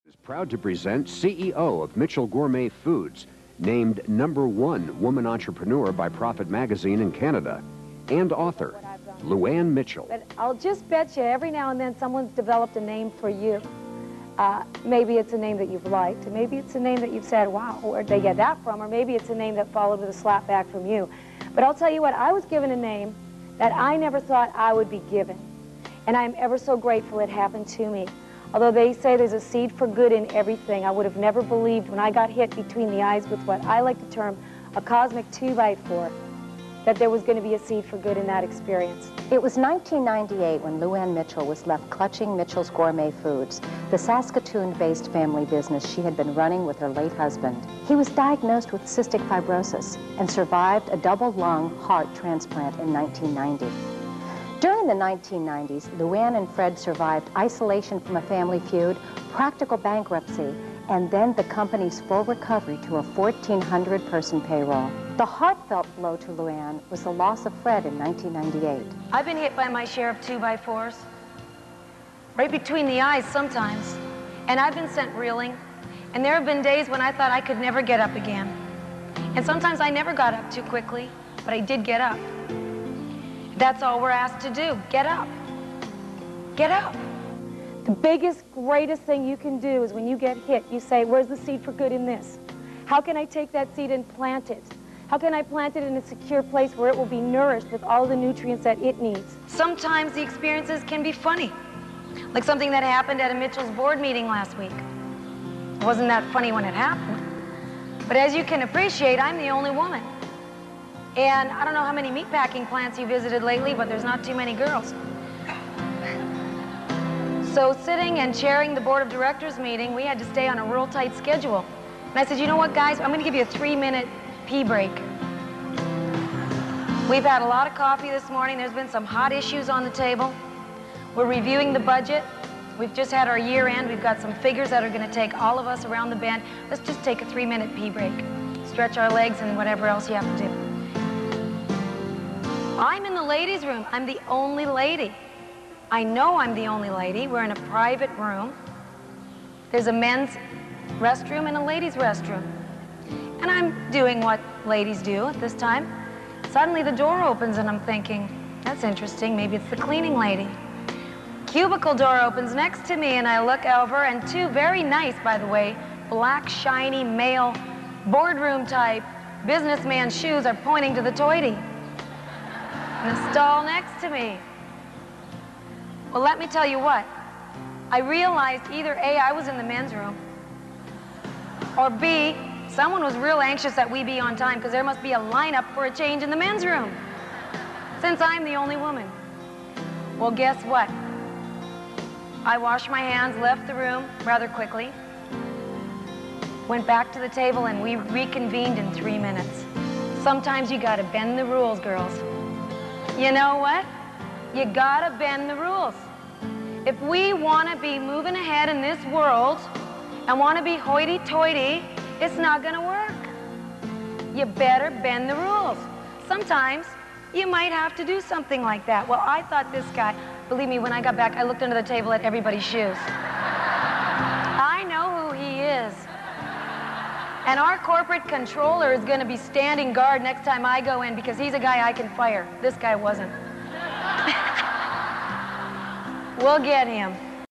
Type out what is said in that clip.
Is proud to present CEO of Mitchell Gourmet Foods, named #1 woman entrepreneur by Profit Magazine in Canada, and author, LuAn Mitchell. But I'll just bet you every now and then someone's developed a name for you. Maybe it's a name that you've liked, and maybe it's a name that you've said, wow, where'd they get that from? Or maybe it's a name that followed with a slap back from you. But I'll tell you what, I was given a name that I never thought I would be given. And I'm ever so grateful it happened to me. Although they say there's a seed for good in everything, I would have never believed when I got hit between the eyes with what I like to term a cosmic 2x4, that there was going to be a seed for good in that experience. It was 1998 when LuAn Mitchell was left clutching Mitchell's Gourmet Foods, the Saskatoon-based family business she had been running with her late husband. He was diagnosed with cystic fibrosis and survived a double-lung heart transplant in 1990. During the 1990s, LuAn and Fred survived isolation from a family feud, practical bankruptcy, and then the company's full recovery to a 1,400-person payroll. The heartfelt blow to LuAn was the loss of Fred in 1998. I've been hit by my share of 2x4s, right between the eyes sometimes, and I've been sent reeling, and there have been days when I thought I could never get up again. And sometimes I never got up too quickly, but I did get up. That's all we're asked to do. Get up. Get up. The biggest, greatest thing you can do is when you get hit, you say, where's the seed for good in this? How can I take that seed and plant it? How can I plant it in a secure place where it will be nourished with all the nutrients that it needs? Sometimes the experiences can be funny, like something that happened at a Mitchell's board meeting last week. It wasn't that funny when it happened, but as you can appreciate, I'm the only woman. And I don't know how many meatpacking plants you visited lately, but there's not too many girls. So sitting and chairing the board of directors meeting, we had to stay on a real tight schedule. And I said, you know what, guys, I'm going to give you a 3-minute pee break. We've had a lot of coffee this morning. There's been some hot issues on the table. We're reviewing the budget. We've just had our year end. We've got some figures that are going to take all of us around the bend. Let's just take a 3-minute pee break. Stretch our legs and whatever else you have to do. I'm in the ladies' room. I'm the only lady. I know I'm the only lady. We're in a private room. There's a men's restroom and a ladies' restroom. And I'm doing what ladies do at this time. Suddenly the door opens and I'm thinking, that's interesting. Maybe it's the cleaning lady. Cubicle door opens next to me and I look over and two very nice, by the way, black, shiny, male, boardroom type, businessman shoes are pointing to the toity. In the stall next to me. Well, let me tell you what. I realized either A, I was in the men's room, or B, someone was real anxious that we be on time because there must be a lineup for a change in the men's room, since I'm the only woman. Well, guess what? I washed my hands, left the room rather quickly, went back to the table, and we reconvened in 3 minutes. Sometimes you gotta bend the rules, girls. You know what? You gotta bend the rules. If we want to be moving ahead in this world and want to be hoity-toity, it's not gonna work. You better bend the rules. Sometimes you might have to do something like that. Well, I thought this guy, believe me, when I got back, I looked under the table at everybody's shoes. I know who he is. And our corporate controller is going to be standing guard next time I go in because he's a guy I can fire. This guy wasn't. We'll get him.